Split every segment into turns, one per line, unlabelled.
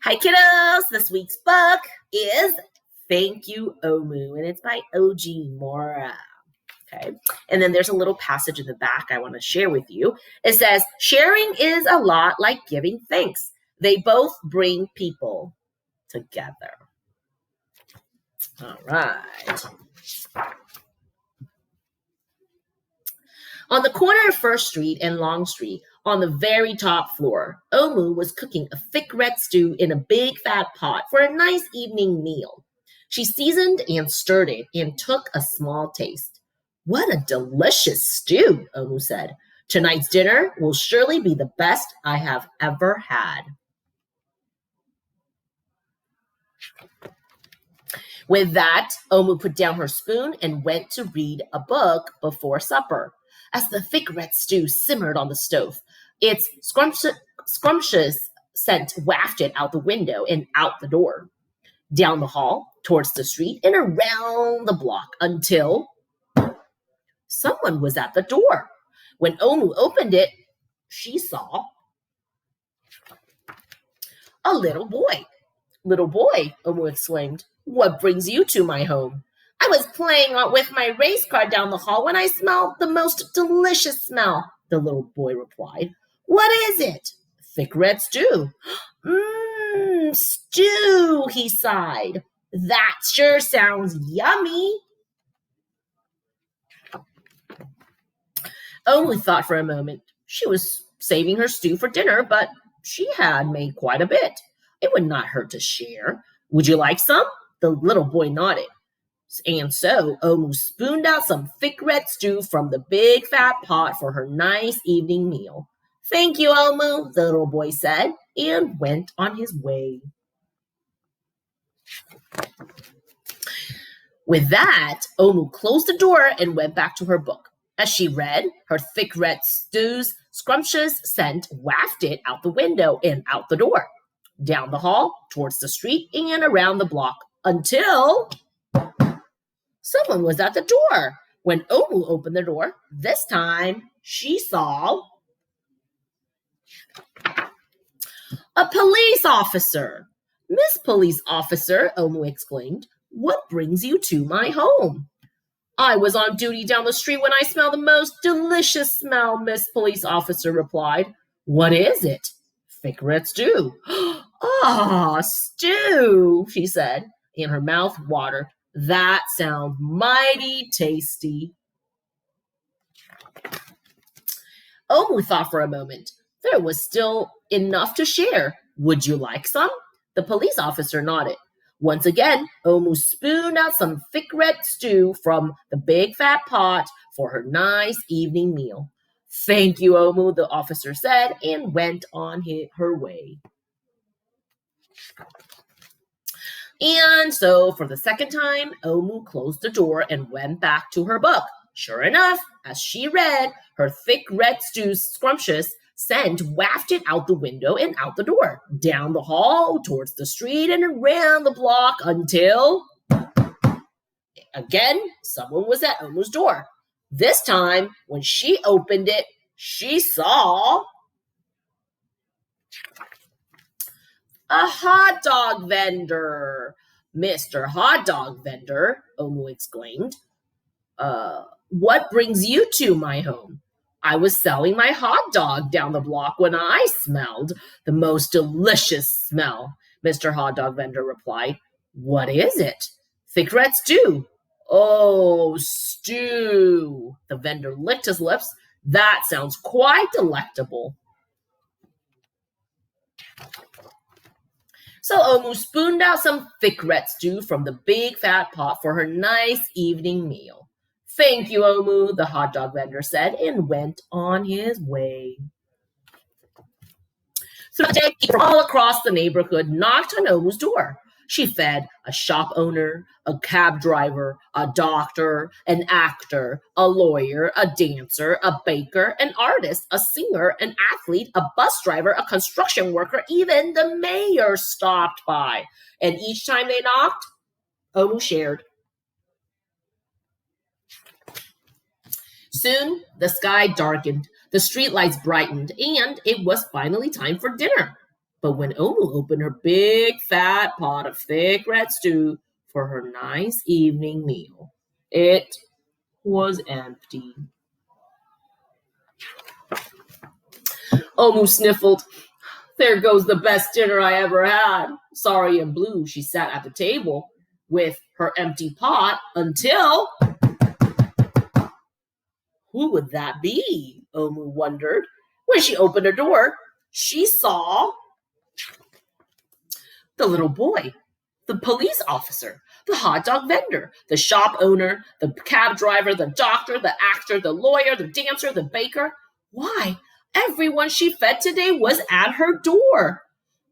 Hi, kiddos. This week's book is Thank You, Omu, and it's by Oge Mora. Okay. And then there's a little passage in the back I want to share with you. It says, sharing is a lot like giving thanks. They both bring people together. All right. On the corner of First Street and Long Street, on the very top floor, Omu was cooking a thick red stew in a big fat pot for a nice evening meal. She seasoned and stirred it and took a small taste. What a delicious stew, Omu said. Tonight's dinner will surely be the best I have ever had. With that, Omu put down her spoon and went to read a book before supper. As the thick red stew simmered on the stove, its scrumptious scent wafted out the window and out the door, down the hall, towards the street, and around the block until someone was at the door. When Omu opened it, she saw a little boy. Little boy, Omu exclaimed, what brings you to my home? I was playing with my race car down the hall when I smelled the most delicious smell, the little boy replied. What is it? Thick red stew. Stew, he sighed. That sure sounds yummy. Omu thought for a moment. She was saving her stew for dinner, but she had made quite a bit. It would not hurt to share. Would you like some? The little boy nodded. And so Omu spooned out some thick red stew from the big fat pot for her nice evening meal. Thank you, Omu, the little boy said, and went on his way. With that, Omu closed the door and went back to her book. As she read, her thick red stew's scrumptious scent wafted out the window and out the door, down the hall, towards the street, and around the block, until someone was at the door. When Omu opened the door, this time she saw a police officer. Miss Police Officer, Omu exclaimed, what brings you to my home? I was on duty down the street when I smelled the most delicious smell, Miss Police Officer replied. What is it? Thick red stew. Ah, stew, she said, and her mouth watered. That sounds mighty tasty. Omu thought for a moment. There was still enough to share. Would you like some? The police officer nodded. Once again, Omu spooned out some thick red stew from the big fat pot for her nice evening meal. Thank you, Omu, the officer said, and went on her way. And so, for the second time, Omu closed the door and went back to her book. Sure enough, as she read, her thick red stew's scrumptious scent wafted out the window and out the door, down the hall, towards the street, and around the block until, again, someone was at Omu's door. This time, when she opened it, she saw a hot dog vendor. Mr. Hot Dog Vendor, Omu exclaimed. What brings you to my home? I was selling my hot dog down the block when I smelled the most delicious smell, Mr. Hot Dog Vendor replied. What is it? Thick red stew. Oh, stew. The vendor licked his lips. That sounds quite delectable. So Omu spooned out some thick red stew from the big fat pot for her nice evening meal. Thank you, Omu, the hot dog vendor said, and went on his way. So the day, people all across the neighborhood knocked on Omu's door. She fed a shop owner, a cab driver, a doctor, an actor, a lawyer, a dancer, a baker, an artist, a singer, an athlete, a bus driver, a construction worker, even the mayor stopped by. And each time they knocked, Omu shared. Soon, the sky darkened, the streetlights brightened, and it was finally time for dinner. But when Omu opened her big fat pot of thick red stew for her nice evening meal, it was empty. Omu sniffled. There goes the best dinner I ever had. Sorry and blue, she sat at the table with her empty pot until... Who would that be? Omu wondered. When she opened her door, she saw the little boy, the police officer, the hot dog vendor, the shop owner, the cab driver, the doctor, the actor, the lawyer, the dancer, the baker. Why, everyone she fed today was at her door.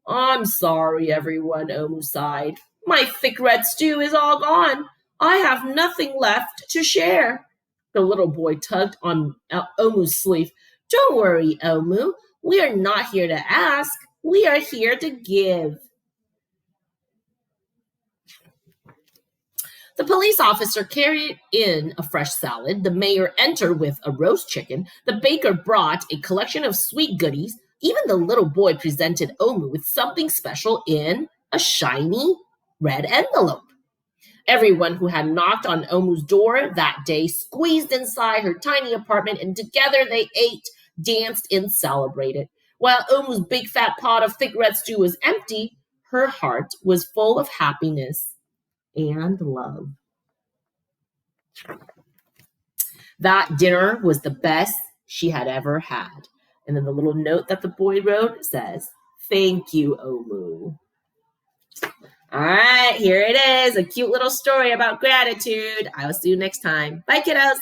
I'm sorry, everyone, Omu sighed. My thick red stew is all gone. I have nothing left to share. The little boy tugged on Omu's sleeve. Don't worry, Omu. We are not here to ask. We are here to give. The police officer carried in a fresh salad. The mayor entered with a roast chicken. The baker brought a collection of sweet goodies. Even the little boy presented Omu with something special in a shiny red envelope. Everyone who had knocked on Omu's door that day squeezed inside her tiny apartment, and together they ate, danced, and celebrated. While Omu's big fat pot of thick red stew was empty, her heart was full of happiness and love. That dinner was the best she had ever had. And then the little note that the boy wrote says, "Thank you, Omu." All right, here it is, a cute little story about gratitude. I will see you next time. Bye, kiddos.